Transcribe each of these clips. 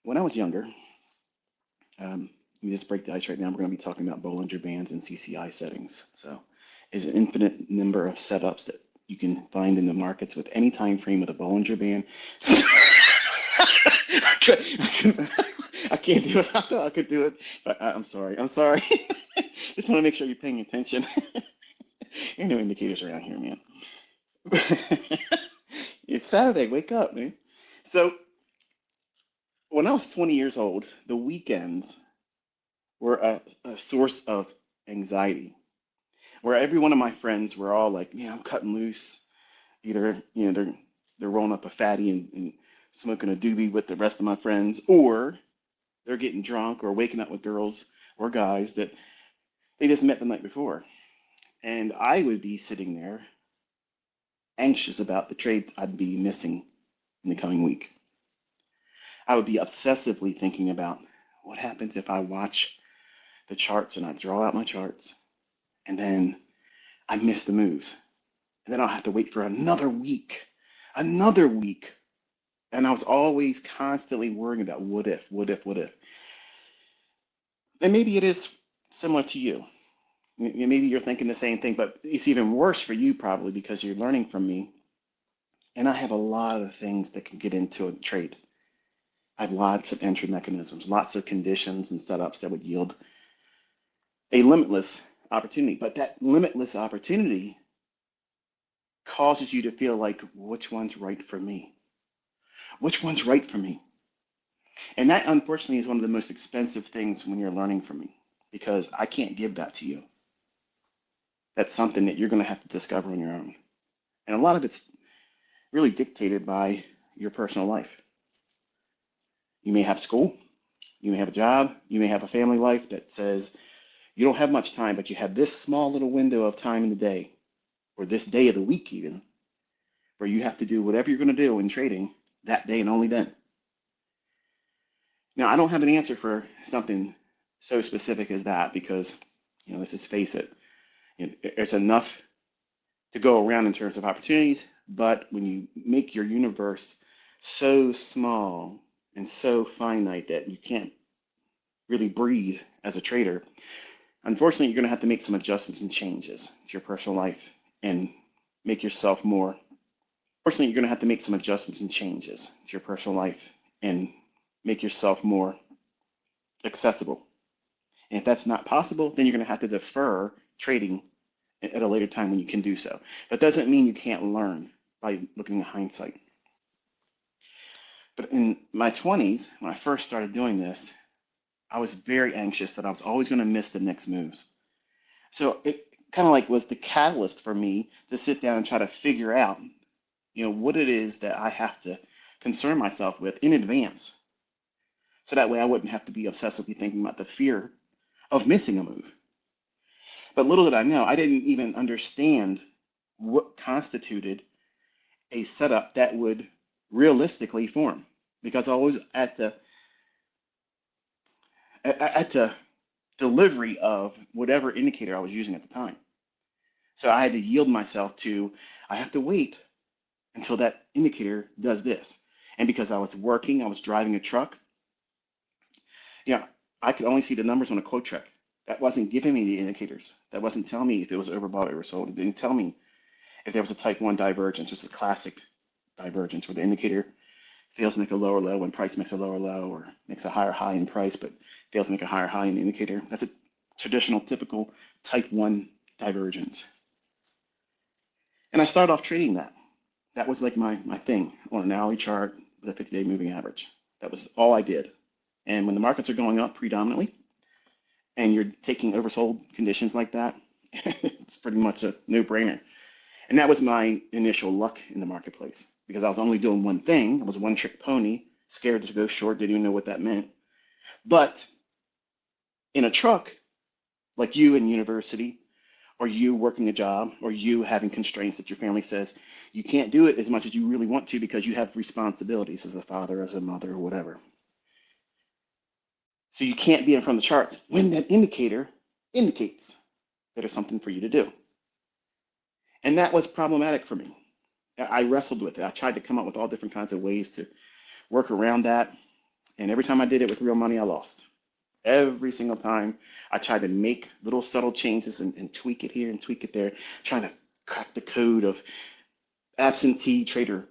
when I was younger, let me just break the ice right now. We're going to be talking about Bollinger Bands and CCI settings. So, is an infinite number of setups that you can find in the markets with any time frame with a Bollinger Band. I can't do it. I thought I could do it, but I'm sorry. I'm sorry. Just want to make sure you're paying attention. There are no indicators around here, man. It's Saturday. Wake up, man. So, when I was 20 years old, the weekends were a source of anxiety, where every one of my friends were all like, "Yeah, I'm cutting loose." Either they're rolling up a fatty and smoking a doobie with the rest of my friends, or they're getting drunk or waking up with girls or guys that they just met the night before. And I would be sitting there anxious about the trades I'd be missing in the coming week. I would be obsessively thinking about what happens if I watch the charts and I draw out my charts and then I miss the moves. And then I'll have to wait for another week. And I was always constantly worrying about what if, what if, what if. And maybe it is similar to you. Maybe you're thinking the same thing, but it's even worse for you probably because you're learning from me. And I have a lot of things that can get into a trade. I have lots of entry mechanisms, lots of conditions and setups that would yield a limitless opportunity. But that limitless opportunity causes you to feel like, which one's right for me? Which one's right for me? And that, unfortunately, is one of the most expensive things when you're learning from me because I can't give that to you. That's something that you're going to have to discover on your own. And a lot of it's really dictated by your personal life. You may have school, you may have a job, you may have a family life that says you don't have much time, but you have this small little window of time in the day, or this day of the week even, where you have to do whatever you're going to do in trading that day and only then. Now, I don't have an answer for something so specific as that because, let's just face it, it's enough to go around in terms of opportunities, but when you make your universe so small and so finite that you can't really breathe as a trader, unfortunately, you're going to have to make some adjustments and changes to your personal life and make yourself more. Unfortunately, you're going to have to make some adjustments and changes to your personal life and make yourself more accessible. And if that's not possible, then you're going to have to defer trading at a later time when you can do so. That doesn't mean you can't learn by looking at hindsight. But in my 20s, when I first started doing this, I was very anxious that I was always going to miss the next moves. So it kind of like was the catalyst for me to sit down and try to figure out, what it is that I have to concern myself with in advance. So that way I wouldn't have to be obsessively thinking about the fear of missing a move. But little did I know, I didn't even understand what constituted a setup that would realistically form because I was at the delivery of whatever indicator I was using at the time. So I had to yield myself to, I have to wait until that indicator does this. And because I was working, I was driving a truck, I could only see the numbers on a quote check. That wasn't giving me the indicators. That wasn't telling me if it was overbought or oversold. It didn't tell me if there was a type 1 divergence, just a classic divergence where the indicator fails to make a lower low when price makes a lower low or makes a higher high in price but fails to make a higher high in the indicator. That's a traditional, typical type 1 divergence. And I started off trading that. That was like my thing on an hourly chart with a 50-day moving average. That was all I did. And when the markets are going up predominantly and you're taking oversold conditions like that, it's pretty much a no-brainer. And that was my initial luck in the marketplace because I was only doing one thing. I was a one-trick pony, scared to go short, didn't even know what that meant. But in a truck, like you in university, or you working a job, or you having constraints that your family says you can't do it as much as you really want to because you have responsibilities as a father, as a mother, or whatever. So you can't be in front of the charts when that indicator indicates that there's something for you to do. And that was problematic for me. I wrestled with it. I tried to come up with all different kinds of ways to work around that. And every time I did it with real money, I lost. Every single time I tried to make little subtle changes and tweak it here and tweak it there, trying to crack the code of absentee trader,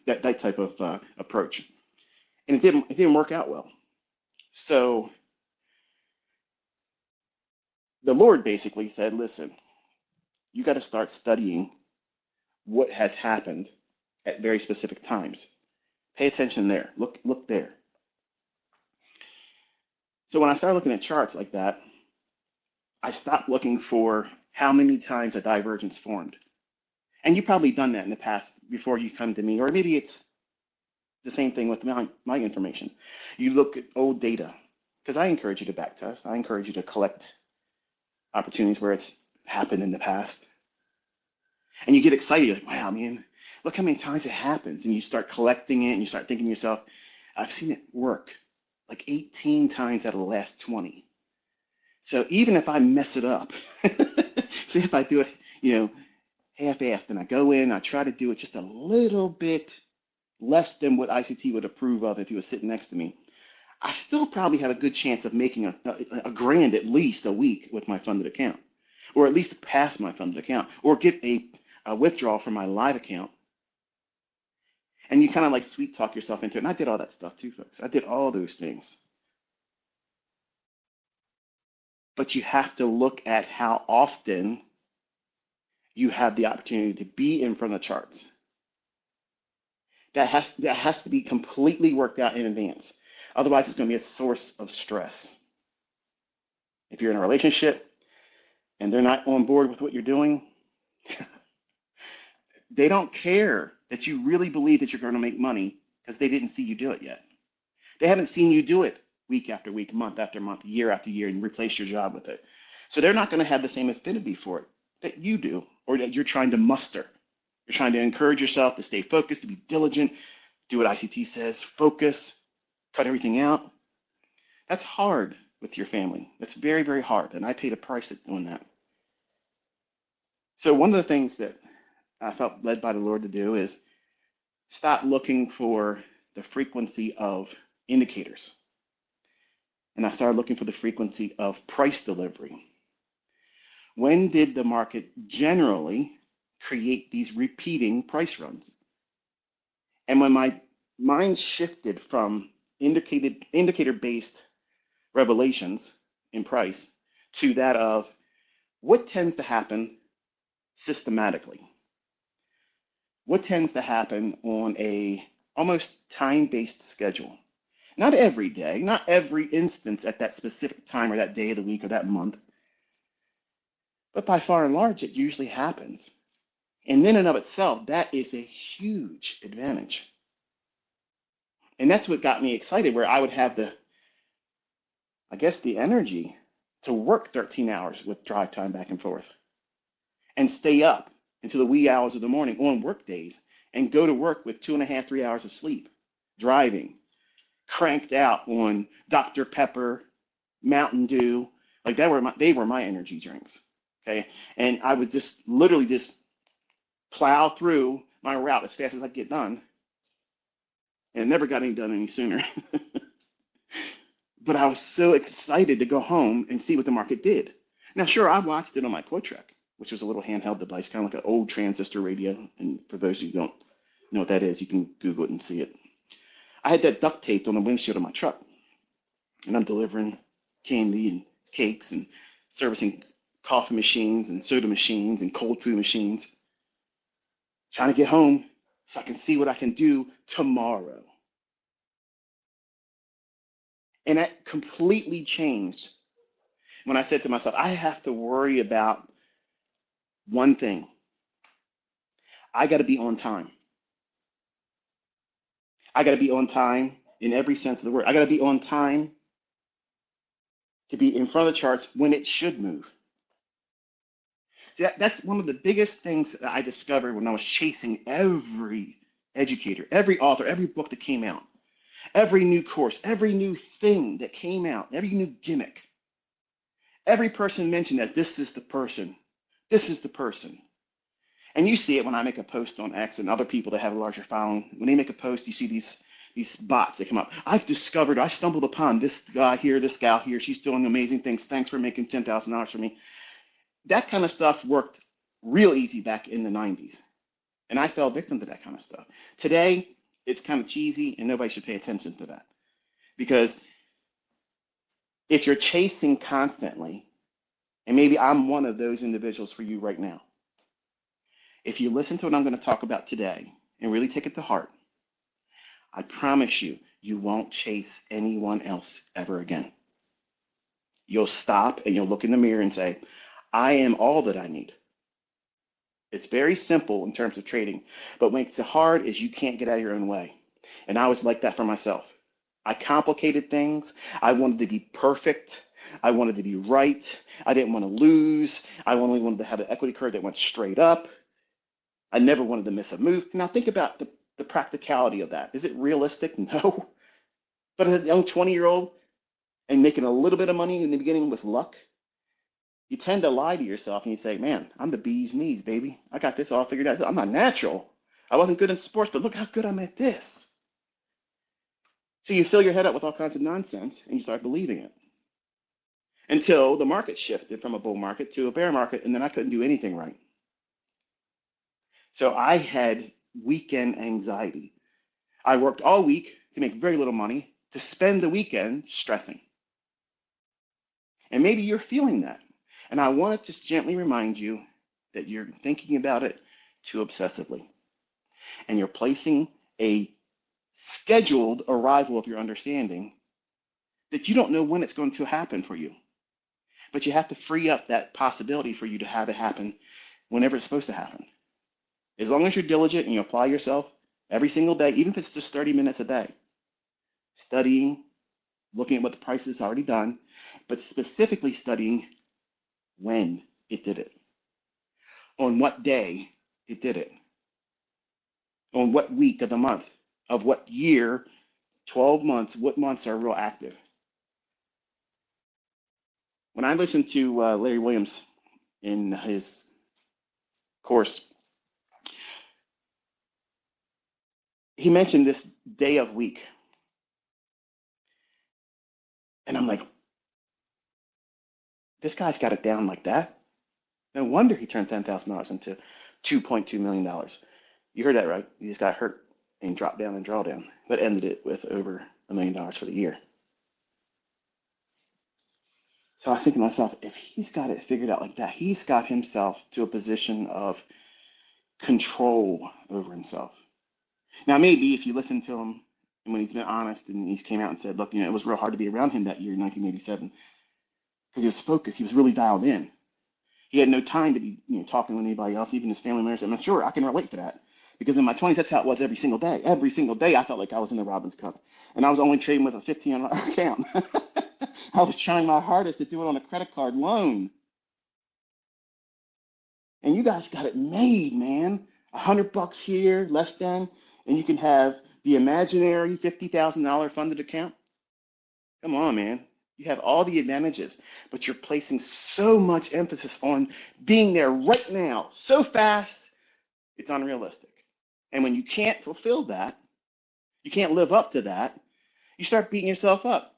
that type of approach. And it didn't work out well. So the Lord basically said, listen, you got to start studying what has happened at very specific times. Pay attention there. Look there. So when I started looking at charts like that, I stopped looking for how many times a divergence formed. And you've probably done that in the past before you come to me, or maybe it's the same thing with my information. You look at old data, because I encourage you to back test. I encourage you to collect opportunities where it's happened in the past. And you get excited, like, wow, man, look how many times it happens. And you start collecting it and you start thinking to yourself, I've seen it work like 18 times out of the last 20. So even if I mess it up, see if I do it, half-assed, and I go in, I try to do it just a little bit less than what ICT would approve of if he was sitting next to me, I still probably have a good chance of making a grand at least a week with my funded account, or at least pass my funded account, or get a withdrawal from my live account. And you kind of like sweet talk yourself into it. And I did all that stuff too, folks. I did all those things. But you have to look at how often you have the opportunity to be in front of the charts. That has to be completely worked out in advance. Otherwise, it's going to be a source of stress. If you're in a relationship and they're not on board with what you're doing, they don't care that you really believe that you're going to make money because they didn't see you do it yet. They haven't seen you do it week after week, month after month, year after year, and replace your job with it. So they're not going to have the same affinity for it that you do, or that you're trying to muster. You're trying to encourage yourself to stay focused, to be diligent, do what ICT says, focus, cut everything out. That's hard with your family. That's very, very hard. And I paid a price at doing that. So one of the things that I felt led by the Lord to do is stop looking for the frequency of indicators. And I started looking for the frequency of price delivery. When did the market generally create these repeating price runs? And when my mind shifted from indicator-based revelations in price to that of what tends to happen systematically, what tends to happen on a almost time-based schedule. Not every day, not every instance at that specific time or that day of the week or that month, but by far and large, it usually happens. And in and of itself, that is a huge advantage. And that's what got me excited, where I would have the energy to work 13 hours with drive time back and forth and stay up until the wee hours of the morning on work days and go to work with 2.5, 3 hours of sleep, driving, cranked out on Dr. Pepper, Mountain Dew, like they were my energy drinks. Okay. And I would just literally just plow through my route as fast as I get done. And it never got any done any sooner. But I was so excited to go home and see what the market did. Now, sure, I watched it on my Quotrek, which was a little handheld device, kind of like an old transistor radio. And for those who don't know what that is, you can Google it and see it. I had that duct taped on the windshield of my truck. And I'm delivering candy and cakes and servicing coffee machines and soda machines and cold food machines. Trying to get home so I can see what I can do tomorrow. And that completely changed when I said to myself, I have to worry about one thing. I got to be on time. I got to be on time in every sense of the word. I got to be on time to be in front of the charts when it should move. See, that's one of the biggest things that I discovered when I was chasing every educator, every author, every book that came out, every new course, every new thing that came out, every new gimmick. Every person mentioned that this is the person. This is the person. And you see it when I make a post on X and other people that have a larger following. When they make a post, you see these these bots that come up. I stumbled upon this guy here, this gal here. She's doing amazing things. Thanks for making $10,000 for me. That kind of stuff worked real easy back in the 90s. And I fell victim to that kind of stuff. Today, it's kind of cheesy and nobody should pay attention to that. Because if you're chasing constantly, and maybe I'm one of those individuals for you right now, if you listen to what I'm going to talk about today and really take it to heart, I promise you, you won't chase anyone else ever again. You'll stop and you'll look in the mirror and say, I am all that I need. It's very simple in terms of trading, but what makes it hard is you can't get out of your own way. And I was like that for myself. I complicated things. I wanted to be perfect. I wanted to be right. I didn't want to lose. I only wanted to have an equity curve that went straight up. I never wanted to miss a move. Now think about the practicality of that. Is it realistic? No. But as a young 20-year-old and making a little bit of money in the beginning with luck, you tend to lie to yourself and you say, man, I'm the bee's knees, baby. I got this all figured out. I'm not natural. I wasn't good in sports, but look how good I'm at this. So you fill your head up with all kinds of nonsense and you start believing it. Until the market shifted from a bull market to a bear market, and then I couldn't do anything right. So I had weekend anxiety. I worked all week to make very little money, to spend the weekend stressing. And maybe you're feeling that. And I want to just gently remind you that you're thinking about it too obsessively. And you're placing a scheduled arrival of your understanding that you don't know when it's going to happen for you. But you have to free up that possibility for you to have it happen whenever it's supposed to happen. As long as you're diligent and you apply yourself every single day, even if it's just 30 minutes a day, studying, looking at what the price has already done, but specifically studying when it did it, on what day it did it, on what week of the month, of what year, 12 months, what months are real active. When I listened to Larry Williams in his course, he mentioned this day of week. And I'm like, this guy's got it down like that. No wonder he turned $10,000 into $2.2 million. You heard that right. He just got hurt and dropped down and drawdown, but ended it with over $1 million for the year. So I was thinking to myself, if he's got it figured out like that, he's got himself to a position of control over himself. Now, maybe if you listen to him and when he's been honest and he's came out and said, look, it was real hard to be around him that year in 1987 because he was focused. He was really dialed in. He had no time to be talking with anybody else, even his family members. I'm sure I can relate to that because in my 20s, that's how it was every single day. Every single day, I felt like I was in the Robbins Cup. And I was only trading with a $1,500 account. I was trying my hardest to do it on a credit card loan. And you guys got it made, man. $100 here, less than, and you can have the imaginary $50,000 funded account. Come on, man. You have all the advantages, but you're placing so much emphasis on being there right now, so fast, it's unrealistic. And when you can't fulfill that, you can't live up to that, you start beating yourself up.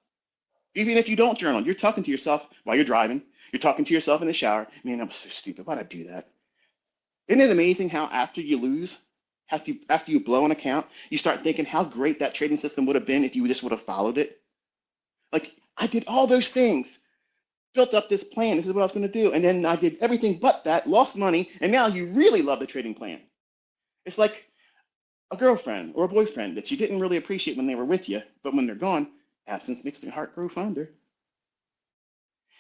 Even if you don't journal, you're talking to yourself while you're driving. You're talking to yourself in the shower. Man, I'm so stupid. Why'd I do that? Isn't it amazing how after you lose, after you blow an account, you start thinking how great that trading system would have been if you just would have followed it? Like, I did all those things, built up this plan. This is what I was going to do. And then I did everything but that, lost money, and now you really love the trading plan. It's like a girlfriend or a boyfriend that you didn't really appreciate when they were with you, but when they're gone, absence makes the heart grow fonder.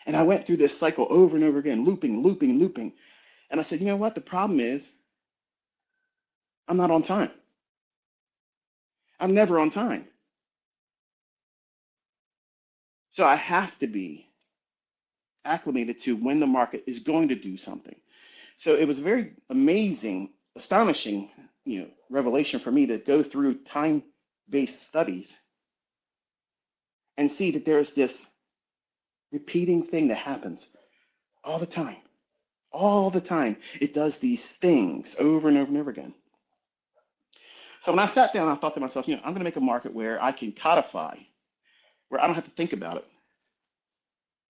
And I went through this cycle over and over again, looping, looping, looping. And I said, you know what? The problem is I'm not on time. I'm never on time. So I have to be acclimated to when the market is going to do something. So it was very amazing, astonishing, revelation for me to go through time-based studies and see that there is this repeating thing that happens all the time. All the time. It does these things over and over and over again. So when I sat down, I thought to myself, I'm going to make a market where I can codify, where I don't have to think about it.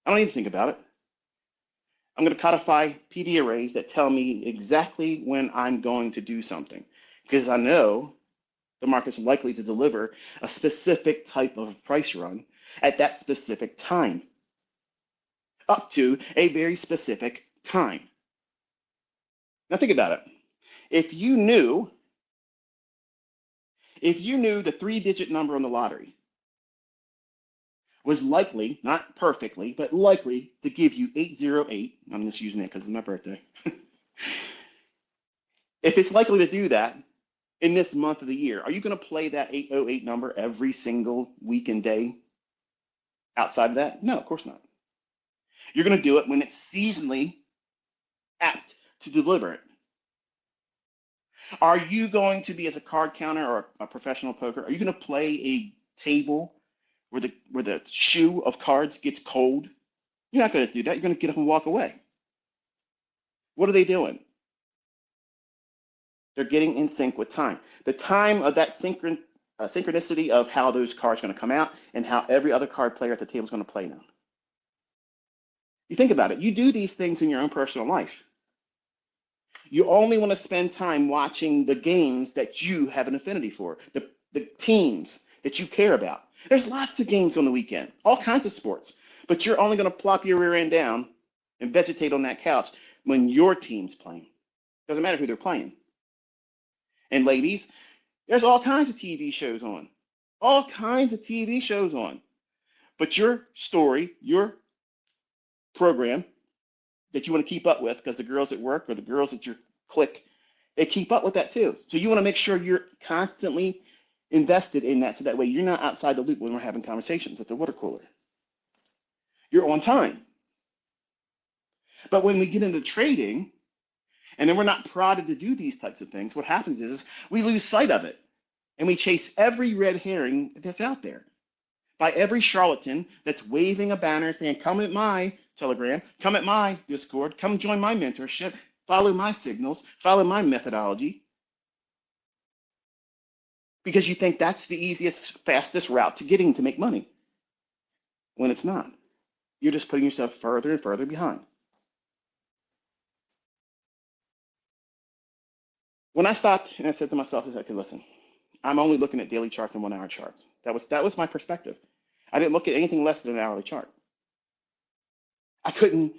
I don't need to think about it. I'm going to codify PD arrays that tell me exactly when I'm going to do something because I know the market's likely to deliver a specific type of price run at that specific time, up to a very specific time. Now think about it. If you knew the three-digit number on the lottery was likely, not perfectly, but likely to give you 808, I'm just using it because it's my birthday. If it's likely to do that in this month of the year, are you going to play that 808 number every single week and day outside of that? No, of course not. You're going to do it when it's seasonally apt to deliver it. Are you going to be, as a card counter or a professional poker, are you going to play a table where the shoe of cards gets cold? You're not going to do that. You're going to get up and walk away. What are they doing? They're getting in sync with time. The time of that synchronicity of how those cards are going to come out and how every other card player at the table is going to play now. You think about it. You do these things in your own personal life. You only want to spend time watching the games that you have an affinity for, the teams that you care about. There's lots of games on the weekend, all kinds of sports, but you're only going to plop your rear end down and vegetate on that couch when your team's playing. Doesn't matter who they're playing. And ladies, there's all kinds of TV shows on, all kinds of TV shows on. But your story, your program that you want to keep up with, because the girls at work or the girls at your clique, they keep up with that too. So you want to make sure you're constantly invested in that so that way you're not outside the loop when we're having conversations at the water cooler. You're on time. But when we get into trading, and then we're not prodded to do these types of things, what happens is we lose sight of it. And we chase every red herring that's out there by every charlatan that's waving a banner saying, come at my Telegram, come at my Discord, come join my mentorship, follow my signals, follow my methodology. Because you think that's the easiest, fastest route to getting to make money. When it's not. You're just putting yourself further and further behind. When I stopped and I said to myself, okay, listen, I'm only looking at daily charts and 1 hour charts. That was my perspective. I didn't look at anything less than an hourly chart. I couldn't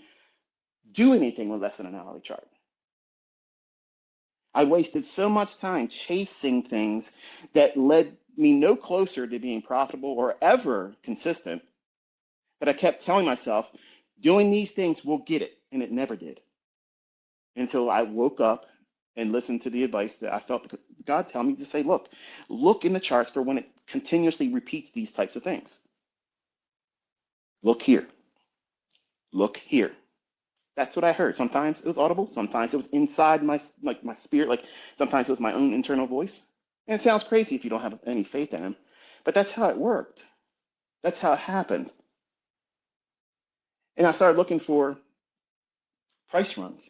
do anything with less than an hourly chart. I wasted so much time chasing things that led me no closer to being profitable or ever consistent, but I kept telling myself, doing these things will get it, and it never did. Until I woke up and listened to the advice that I felt God tell me to say, look in the charts for when it continuously repeats these types of things. Look here. Look here. That's what I heard. Sometimes it was audible. Sometimes it was inside my spirit. Like sometimes it was my own internal voice. And it sounds crazy if you don't have any faith in him, but that's how it worked. That's how it happened. And I started looking for price runs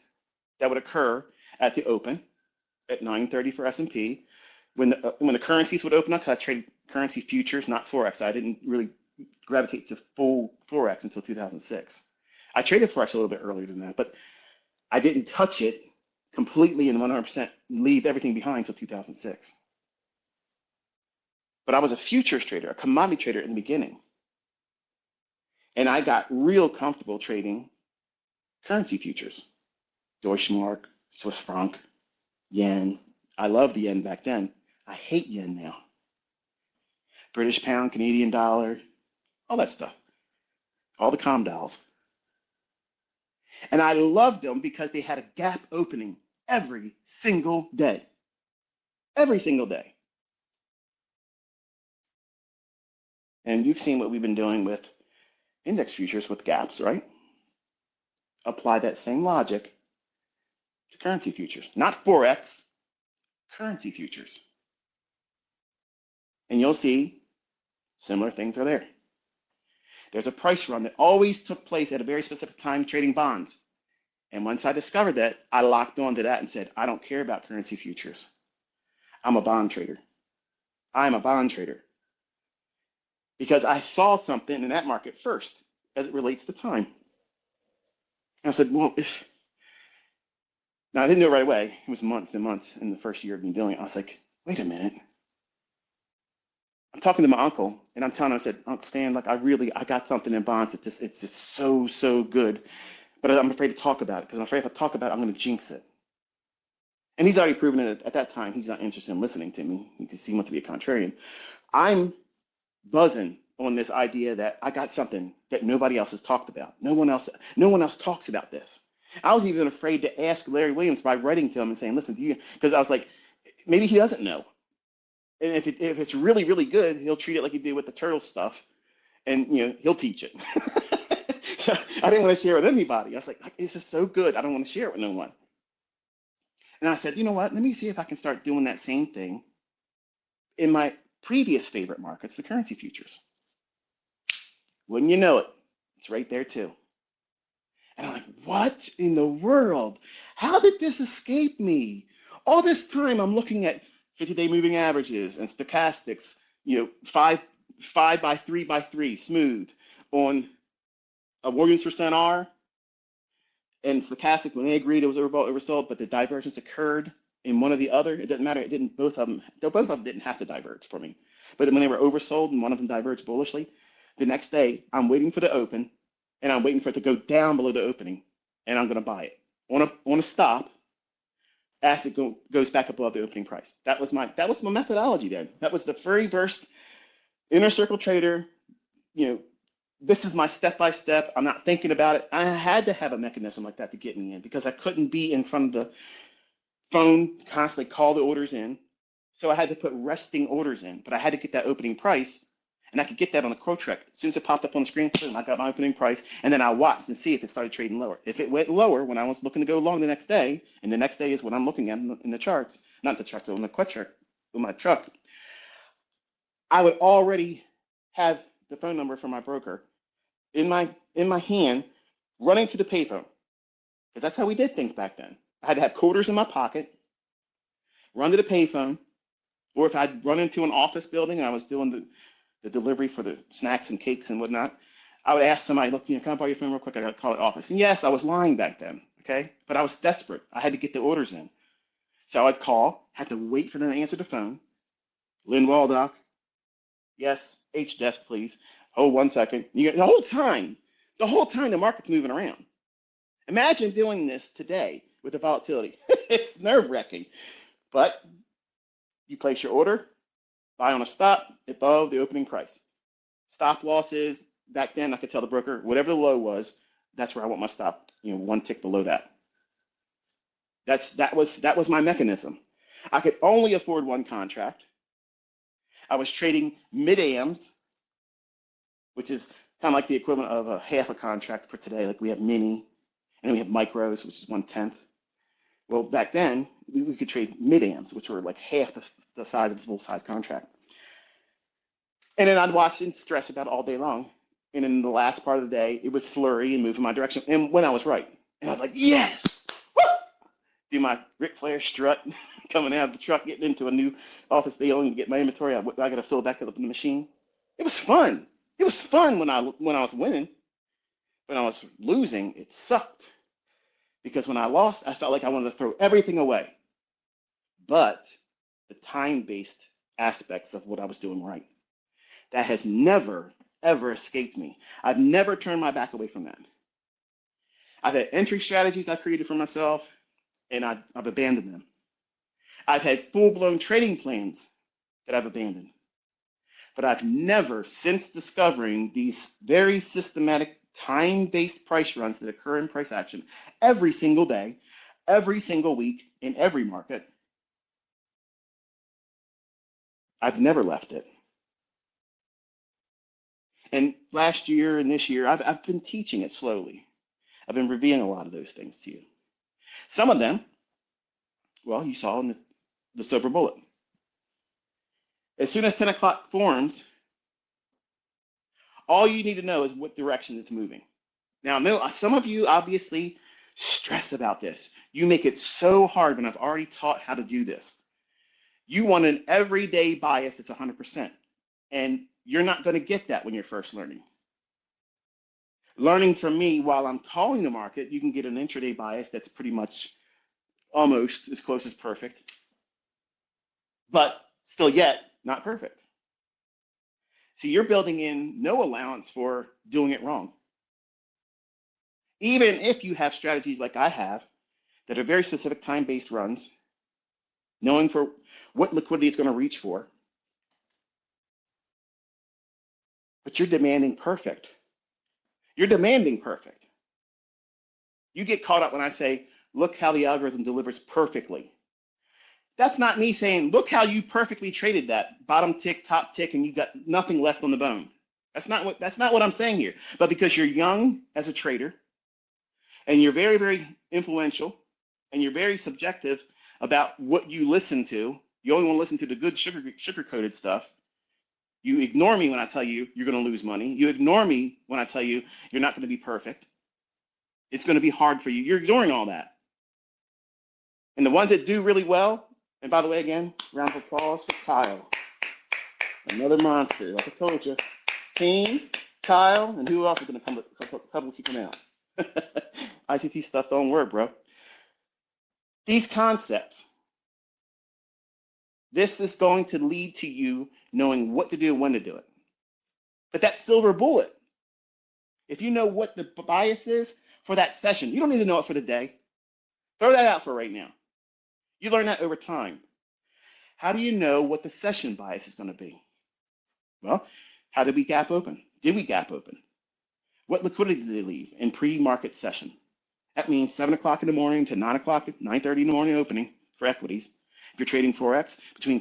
that would occur at the open at 9:30 for S&P. When the currencies would open up, I traded currency futures, not Forex. I didn't really gravitate to full Forex until 2006. I traded Forex a little bit earlier than that, but I didn't touch it completely and 100% leave everything behind until 2006. But I was a futures trader, a commodity trader in the beginning. And I got real comfortable trading currency futures. Deutschmark, Swiss franc, yen. I loved the yen back then. I hate yen now. British pound, Canadian dollar, all that stuff. All the com dolls. And I loved them because they had a gap opening every single day. Every single day. And you've seen what we've been doing with index futures with gaps, right? Apply that same logic to currency futures. Not Forex, currency futures. And you'll see similar things are there. There's a price run that always took place at a very specific time trading bonds. And once I discovered that, I locked onto that and said, I don't care about currency futures. I'm a bond trader. I'm a bond trader because I saw something in that market first as it relates to time. And I said, well, if now I didn't know it right away. It was months and months in the first year of me doing it. I was like, wait a minute. I'm talking to my uncle and I'm telling him, I said, Uncle Stan, like I got something in bonds. It's just so good. But I'm afraid to talk about it because I'm afraid if I talk about it, I'm going to jinx it. And he's already proven it at that time. He's not interested in listening to me because he wants to be a contrarian. I'm buzzing on this idea that I got something that nobody else has talked about. No one else talks about this. I was even afraid to ask Larry Williams by writing to him and saying, listen, do you, because I was like, maybe he doesn't know. And if it's really, really good, he'll treat it like he did with the turtle stuff and, he'll teach it. I didn't want to share it with anybody. I was like, this is so good. I don't want to share it with no one. And I said, you know what? Let me see if I can start doing that same thing in my previous favorite markets, the currency futures. Wouldn't you know it? It's right there too. And I'm like, what in the world? How did this escape me? All this time I'm looking at 50-day moving averages and stochastics, five by three smooth on a Williams percent R and stochastic when they agreed it was overbought, oversold, but the divergence occurred in one or the other. It doesn't matter. It didn't. Both of them didn't have to diverge for me. But when they were oversold and one of them diverged bullishly, the next day I'm waiting for the open and I'm waiting for it to go down below the opening, and I'm going to buy it on a stop as it goes back above the opening price. That was my methodology then. That was the very first inner circle trader. This is my step by step. I'm not thinking about it. I had to have a mechanism like that to get me in because I couldn't be in front of the phone constantly call the orders in. So I had to put resting orders in, but I had to get that opening price. And I could get that on the Quotrek. As soon as it popped up on the screen, boom, I got my opening price. And then I watched and see if it started trading lower. If it went lower when I was looking to go long the next day, and the next day is what I'm looking at in the charts, not the charts, on the Quotrek, with my truck, I would already have the phone number from my broker in my hand, running to the payphone. Because that's how we did things back then. I had to have quarters in my pocket, run to the payphone, or if I'd run into an office building and I was doing the delivery for the snacks and cakes and whatnot, I would ask somebody, look, can I borrow your phone real quick? I got to call the office. And yes, I was lying back then, okay? But I was desperate. I had to get the orders in. So I'd call, had to wait for them to answer the phone. Lynn Waldock, yes, H desk, please. Hold 1 second. The whole time the market's moving around. Imagine doing this today with the volatility. It's nerve-wracking. But you place your order, buy on a stop above the opening price. Stop losses, back then I could tell the broker, whatever the low was, that's where I want my stop, one tick below that. That was my mechanism. I could only afford one contract. I was trading mid-AMs, which is kind of like the equivalent of a half a contract for today. Like we have mini and we have micros, which is 1/10. Well, back then we could trade mid-AMs, which were like half the size of a full-size contract. And then I'd watch and stress about it all day long. And in the last part of the day, it would flurry and move in my direction. And when I was right, and I'd like, yes, woo! Do my Ric Flair strut, coming out of the truck, getting into a new office building to get my inventory. I got to fill back up in the machine. It was fun. It was fun when I was winning. When I was losing, it sucked. Because when I lost, I felt like I wanted to throw everything away. But the time-based aspects of what I was doing right, that has never, ever escaped me. I've never turned my back away from that. I've had entry strategies I created for myself, and I've abandoned them. I've had full-blown trading plans that I've abandoned. But I've never, since discovering these very systematic time-based price runs that occur in price action every single day, every single week, in every market, I've never left it. And last year and this year, I've been teaching it slowly. I've been revealing a lot of those things to you. Some of them, well, you saw in the silver bullet. As soon as 10 o'clock forms, all you need to know is what direction it's moving. Now, some of you obviously stress about this. You make it so hard when I've already taught how to do this. You want an everyday bias that's 100%. And you're not going to get that when you're first learning. Learning from me while I'm calling the market, you can get an intraday bias that's pretty much almost as close as perfect, but still yet not perfect. So you're building in no allowance for doing it wrong. Even if you have strategies like I have that are very specific time-based runs, knowing for what liquidity it's going to reach for, but you're demanding perfect. You're demanding perfect. You get caught up when I say, look how the algorithm delivers perfectly. That's not me saying, look how you perfectly traded that bottom tick, top tick, and you got nothing left on the bone. That's not what I'm saying here. But because you're young as a trader and you're very, very influential and you're very subjective about what you listen to, you only want to listen to the good sugar-coated stuff. You ignore me when I tell you you're going to lose money. You ignore me when I tell you you're not going to be perfect. It's going to be hard for you. You're ignoring all that. And the ones that do really well, and by the way, again, round of applause for Kyle. Another monster, like I told you. Team, Kyle, and who else is going to publicly come out? ICT stuff don't work, bro. These concepts, this is going to lead to you knowing what to do and when to do it. But that silver bullet, if you know what the bias is for that session, you don't need to know it for the day. Throw that out for right now. You learn that over time. How do you know what the session bias is going to be? Well, how did we gap open? Did we gap open? What liquidity did they leave in pre-market session? That means 7 o'clock in the morning to 9 o'clock, 9:30 in the morning opening for equities. If you're trading Forex, between